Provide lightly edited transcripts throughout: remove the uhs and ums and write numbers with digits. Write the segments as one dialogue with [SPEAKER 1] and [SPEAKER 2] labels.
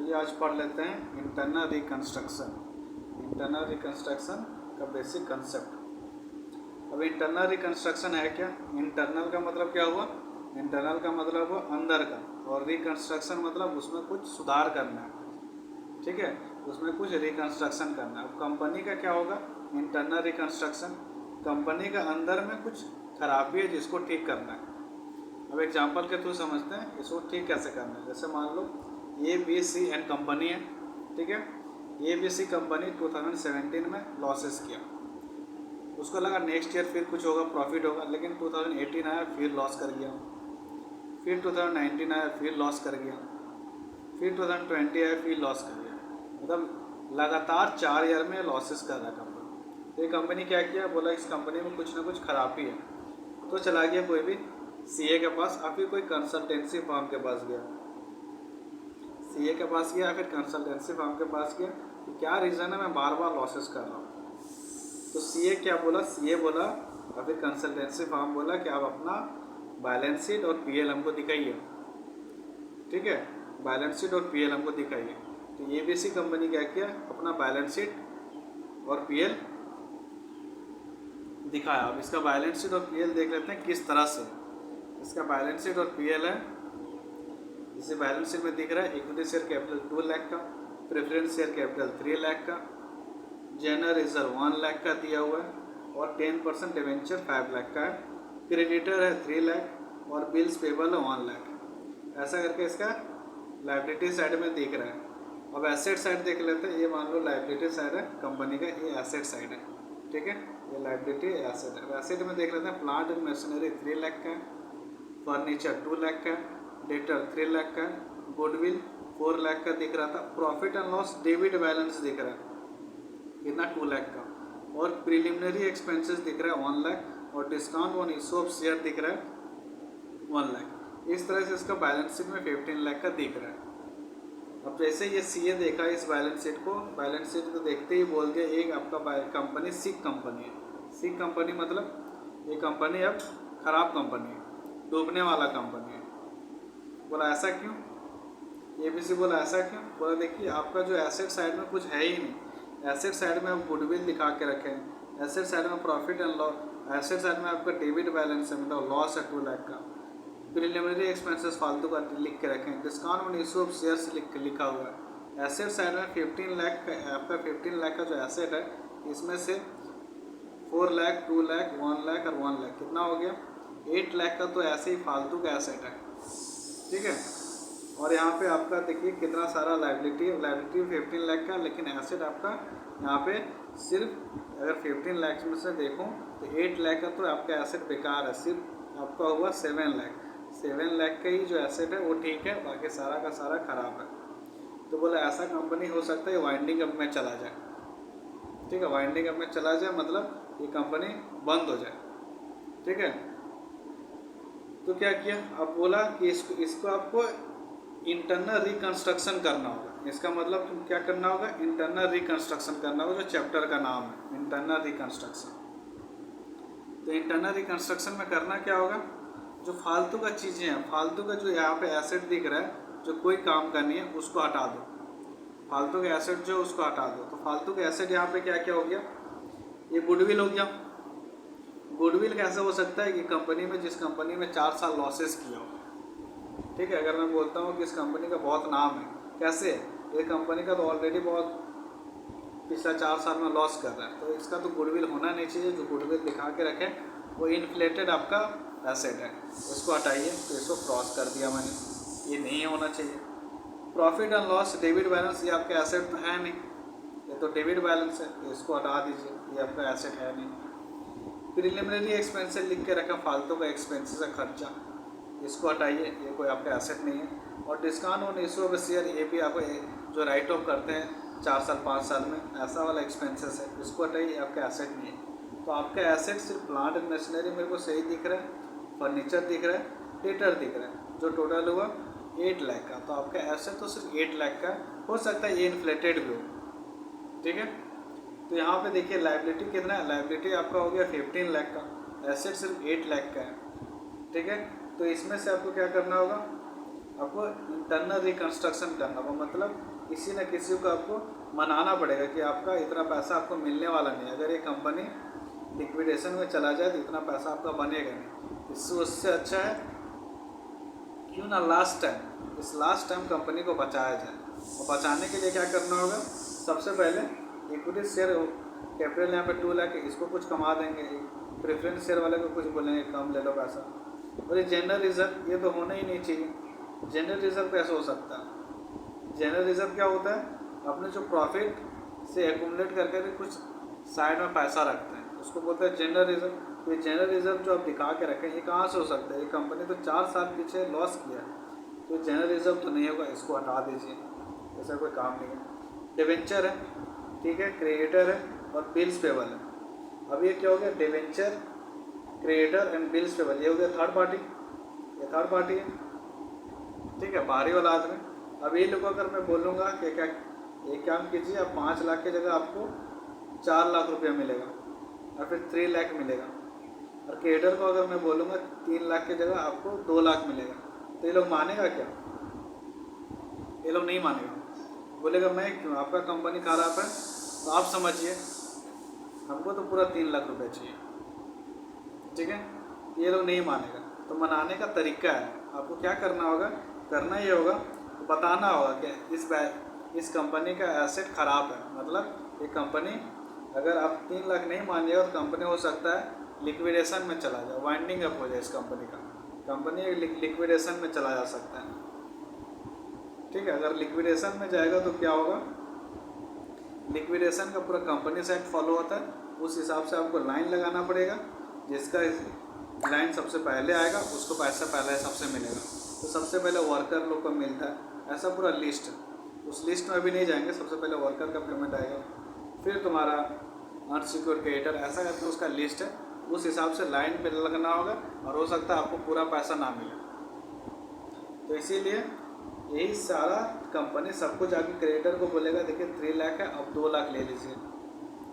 [SPEAKER 1] चलिए आज पढ़ लेते हैं इंटरनल रिकंस्ट्रक्शन। इंटरनल रिकंस्ट्रक्शन का बेसिक कंसेप्ट। अब इंटरनल रिकंस्ट्रक्शन है क्या? इंटरनल का मतलब क्या हुआ? इंटरनल का मतलब हुआ अंदर का, और रिकंस्ट्रक्शन मतलब उसमें कुछ सुधार करना है। ठीक है, उसमें कुछ रिकंस्ट्रक्शन करना है। अब कंपनी का क्या होगा? इंटरनल रिकंस्ट्रक्शन, कंपनी का अंदर में कुछ खराबी है जिसको ठीक करना है। अब एग्जांपल के थ्रू समझते हैं इसको ठीक कैसे करना है। जैसे मान लो ABC एंड कंपनी है, ठीक है। ABC कंपनी 2017 में लॉसेस किया, उसको लगा नेक्स्ट ईयर फिर कुछ होगा, प्रॉफिट होगा, लेकिन 2018 आया फिर लॉस कर गया, फिर 2019 आया फिर लॉस कर गया, फिर 2020 आया फिर लॉस कर गया। मतलब लगातार 4 ईयर में लॉसेस कर रहा कंपनी। तो ये कंपनी क्या किया, बोला इस कंपनी में कुछ ना कुछ खराबी है, तो चला गया कोई भी CA के पास, या फिर कोई कंसल्टेंसी फर्म के पास गया। CA के पास गया, फिर कंसल्टेंसी फर्म के पास गया कि क्या रीज़न है मैं बार बार लॉसेस कर रहा हूँ। तो CA क्या बोला? CA बोला या फिर कंसल्टेंसी फर्म बोला कि आप अपना बैलेंस शीट और PL हमको दिखाइए। ठीक है, बैलेंस शीट और PL हमको दिखाइए। तो ABC कंपनी क्या किया, अपना बैलेंस शीट और PL दिखाया। अब इसका बैलेंस शीट और PL देख लेते हैं किस तरह से। इसका बैलेंस शीट और PL है, इसे बैलेंस शीट में दिख रहा है इक्विटी शेयर कैपिटल 2 लाख का, प्रेफरेंस शेयर कैपिटल 3 लाख का, जनरल रिजर्व 1 लाख का दिया हुआ है, और 10% डिवेंचर 5 लाख का है, क्रेडिटर है 3 लाख और बिल्स पेबल है 1 लाख। ऐसा करके इसका लाइबिलिटी साइड में दिख रहा है। अब एसेट साइड देख लेते हैं। ये मान लो लाइबिलिटी साइड है कंपनी का, ये एसेट साइड है। ठीक है, ये लाइबिलिटी एसेट है। एसेट में देख लेते हैं प्लांट एंड मशीनरी 3 लाख का है, फर्नीचर 2 लाख का है, डेटर 3 लाख का, गुडविल 4 लाख का दिख रहा था, profit and loss debit balance दिख रहा है कितना 2 लाख का, और प्रिलिमिनरी एक्सपेंसेस दिख रहा है 1 लाख, और discount on issue of share दिख रहा है 1 लाख। इस तरह से इसका बैलेंस शीट में 15 लाख का दिख रहा है। अब जैसे ये CA देखा इस बैलेंस शीट को, बैलेंस शीट को देखते ही बोल दिया एक आपका कंपनी सिक कंपनी है। सिक कंपनी मतलब ये कंपनी अब खराब कंपनी है, डूबने वाला कंपनी है। बोला ऐसा क्यों? ABC बोला ऐसा क्यों? बोला देखिए आपका जो एसेट साइड में कुछ है ही नहीं। एसेट साइड में आप गुडविल दिखा के रखे हैं, एसेट साइड में profit and loss, asset side में आपका डेबिट बैलेंस है मतलब लॉस है 2 लाख का, प्रिलिमिनरी एक्सपेंसेस फालतू का लिख के रखें, discount on issue of shares लिखा हुआ है। एसेट साइड में 15 लाख का, आपका 15 लाख का जो एसेट है इसमें से 4 लाख 2 लाख 1 लाख और 1 लाख कितना हो गया 8 लाख का तो ऐसे ही फालतू का एसेट है। ठीक है, और यहाँ पे आपका देखिए कितना सारा लाइबिलिटी 15 लाख का, लेकिन एसेट आपका यहाँ पे सिर्फ अगर 15 लाख में से देखूँ तो 8 लाख का तो आपका एसेट बेकार है, सिर्फ आपका हुआ 7 लाख। 7 लाख का ही जो एसेट है वो ठीक है, बाकी सारा का सारा खराब है। तो बोला ऐसा कंपनी हो सकता है वाइंडिंग अप में चला जाए। ठीक है, वाइंडिंग अप में चला जाए मतलब ये कंपनी बंद हो जाए। ठीक है, तो क्या किया, अब बोला कि इसको आपको इंटरनल रिकंस्ट्रक्शन करना होगा। इसका मतलब तुम क्या करना होगा, इंटरनल रिकंस्ट्रक्शन करना होगा, जो चैप्टर का नाम है इंटरनल रिकंस्ट्रक्शन। तो इंटरनल रिकंस्ट्रक्शन में करना क्या होगा, जो फालतू का चीज़ें हैं, फालतू का जो यहाँ पे एसेट दिख रहा है जो कोई काम का नहीं है उसको हटा दो। फालतू के एसेट जो उसको हटा दो। तो फालतू के एसेट यहाँ पे क्या क्या हो गया, ये गुडविल हो गया। गुडविल कैसे हो सकता है कि कंपनी में, जिस कंपनी में 4 साल लॉसेस किया हो। ठीक है, अगर मैं बोलता हूँ कि इस कंपनी का बहुत नाम है, कैसे, ये कंपनी का तो ऑलरेडी बहुत पिछला 4 साल में लॉस कर रहा है, तो इसका तो गुडविल होना नहीं चाहिए। जो गुडविल दिखा के रखें वो इन्फ्लेटेड आपका एसेट है, उसको हटाइए। तो इसको क्रॉस कर दिया मैंने, ये नहीं होना चाहिए। Profit and loss debit balance, ये आपका एसेट तो है नहीं, ये तो डेबिट बैलेंस है, तो इसको हटा दीजिए, ये आपका एसेट है नहीं। प्रिलिमिनरी एक्सपेंसेस लिख के रखा, फालतू का एक्सपेंसेस है खर्चा, इसको हटाइए, ये कोई आपका एसेट नहीं है। और discount on issue of share, ये भी आपको जो राइट ऑफ करते हैं 4 साल 5 साल में, ऐसा वाला एक्सपेंसेस है, इसको हटाइए, आपका एसेट नहीं है। तो आपका एसेट सिर्फ प्लांट एंड मशीनरी मेरे को सही दिख रहा है, फर्नीचर दिख रहा है, डेटर दिख रहा है, जो टोटल हुआ 8 लाख का। तो आपका एसेट तो सिर्फ 8 लाख का हो सकता है, ये इन्फ्लेटेड भी हो। ठीक है, तो यहाँ पे देखिए लाइबिलिटी कितना है, लाइबिलिटी आपका हो गया 15 लाख का, एसेट सिर्फ 8 लाख का है। ठीक है, तो इसमें से आपको क्या करना होगा, आपको इंटरनल रिकंस्ट्रक्शन करना होगा, मतलब किसी न किसी को आपको मनाना पड़ेगा कि आपका इतना पैसा आपको मिलने वाला नहीं है। अगर ये कंपनी लिक्विडेशन में चला जाए तो इतना पैसा आपका बनेगा नहीं। उससे अच्छा है क्यों ना इस लास्ट टाइम कंपनी को बचाया जाए। और बचाने के लिए क्या करना होगा, सबसे पहले इक्विटी शेयर कैपिटल यहाँ पे 2 लाख, इसको कुछ कमा देंगे। प्रेफरेंस शेयर वाले को कुछ बोलेंगे कम ले लो पैसा। और ये जनरल रिजर्व, ये तो होना ही नहीं चाहिए। जनरल रिजर्व कैसे हो सकता है? जनरल रिजर्व क्या होता है, अपने जो प्रॉफिट से एक्यूमुलेट करके कुछ साइड में पैसा रखते हैं, उसको बोलते हैं जनरल रिजर्व। तो ये जनरल रिजर्व जो आप दिखा के रखें, ये कहाँ से हो सकता है? ये कंपनी तो 4 साल पीछे लॉस किया है, तो जनरल रिजर्व तो नहीं होगा, इसको हटा दीजिए, ऐसा कोई काम नहीं है। डिवेंचर है, ठीक है, क्रिएटर है और बिल्स पेबल है। अब ये क्या हो गया, debenture, creator and bills payable, ये हो गया थर्ड पार्टी, ये थर्ड पार्टी है, ठीक है, बाहरी वाला आदमी। अब ये लोग अगर मैं बोलूँगा कि क्या एक काम कीजिए, आप 5 लाख की जगह आपको 4 लाख रुपया मिलेगा और फिर 3 लाख मिलेगा। और क्रिएटर को अगर मैं बोलूँगा 3 लाख की जगह आपको 2 लाख मिलेगा, तो ये लोग मानेगा क्या? ये लोग नहीं मानेगा, बोलेगा मैं क्यों, आपका कंपनी खराब है तो आप समझिए, हमको तो पूरा 3 लाख रुपये चाहिए, ठीक है। ये लोग नहीं मानेगा। तो मनाने का तरीका है, आपको क्या करना होगा, करना ये होगा, बताना होगा कि इस कंपनी का एसेट ख़राब है, मतलब ये कंपनी, अगर आप 3 लाख नहीं मानिएगा तो कंपनी हो सकता है लिक्विडेशन में चला जाए, वाइंडिंग अप हो जाए इस कंपनी का, कंपनी लिक्विडेशन में चला जा सकता है, ठीक है। अगर लिक्विडेशन में जाएगा तो क्या होगा, लिक्विडेशन का पूरा कंपनी से एक्ट फॉलो होता है, उस हिसाब से आपको लाइन लगाना पड़ेगा, जिसका लाइन सबसे पहले आएगा उसको पैसा पहले सबसे मिलेगा। तो सबसे पहले वर्कर लोग को मिलता है, ऐसा पूरा लिस्ट है। उस लिस्ट में अभी नहीं जाएंगे, सबसे पहले वर्कर का पेमेंट आएगा, फिर तुम्हारा अनसिक्योर्ड क्रेडिटर, ऐसा करके उसका लिस्ट है, उस हिसाब से लाइन पे लगना होगा और हो सकता है आपको पूरा पैसा ना मिले। तो इसीलिए यही सारा कंपनी सब कुछ आगे क्रेडिटर को बोलेगा, देखिए 3 लाख है, अब 2 लाख ले लीजिए,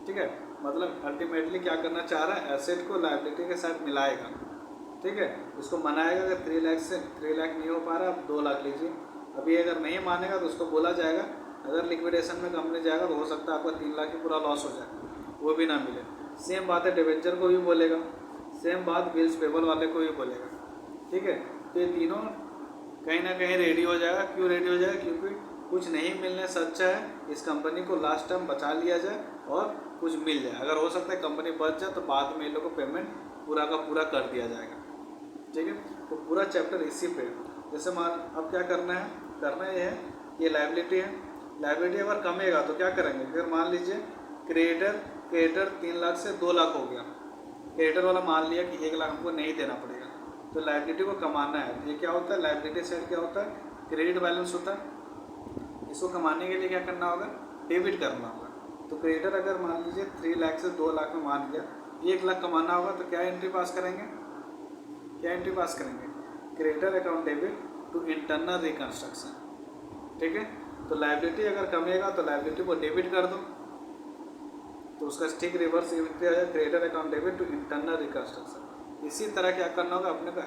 [SPEAKER 1] ठीक है। मतलब अल्टीमेटली क्या करना चाह रहा है, एसेट को लायबिलिटी के साथ मिलाएगा, ठीक है। उसको मनाएगा कि 3 लाख से 3 लाख नहीं हो पा रहा, अब 2 लाख लीजिए। अभी अगर नहीं मानेगा तो उसको बोला जाएगा, अगर लिक्विडेशन में कंपनी जाएगा तो हो सकता है आपका 3 लाख की पूरा लॉस हो जाए, वो भी ना मिले। सेम बात है डिवेंचर को भी बोलेगा, सेम बात बिल्स पेबल वाले को भी बोलेगा, ठीक है। तो ये तीनों कहीं ना कहीं रेडी हो जाएगा। क्यों रेडी हो जाएगा? क्योंकि कुछ नहीं मिलने से अच्छा है इस कंपनी को लास्ट टाइम बचा लिया जाए और कुछ मिल जाए। अगर हो सकता है कंपनी बच जाए तो बाद में इन लोगों को पेमेंट पूरा का पूरा कर दिया जाएगा, ठीक है। तो पूरा चैप्टर इसी पे, जैसे मान अब क्या करना है, करना ये है, ये लायबिलिटी है, लायबिलिटी अगर कमेगा तो क्या करेंगे, फिर मान लीजिए क्रेडिटर 3 लाख से 2 लाख हो गया, क्रेडिटर वाला मान लिया कि 1 लाख हमको नहीं देना पड़ेगा, तो लायबिलिटी को कमाना है। ये क्या होता है, लायबिलिटी साइड क्या होता है, क्रेडिट बैलेंस होता है। इसको कमाने के लिए क्या करना होगा, डेबिट करना होगा। तो क्रेडिटर अगर मान लीजिए 3 लाख से 2 लाख में मान लिया 1 लाख कमाना होगा, तो क्या एंट्री पास करेंगे, क्या एंट्री पास करेंगे, creditor account debit to internal reconstruction, ठीक है। तो लायबिलिटी अगर कमेगा तो लायबिलिटी को डेबिट कर दो, तो उसका ठीक रिवर्स आ जाए, creditor account debit to internal reconstruction. इसी तरह क्या करना होगा, अपने को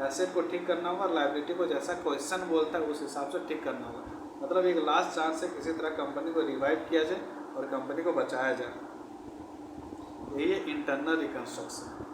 [SPEAKER 1] एसेट को ठीक करना होगा, लायबिलिटी को जैसा क्वेश्चन बोलता है उस हिसाब से ठीक करना होगा। मतलब एक लास्ट चांस से किसी तरह कंपनी को रिवाइव किया जाए और कंपनी को बचाया जाए, यही है इंटरनल रिकंस्ट्रक्शन।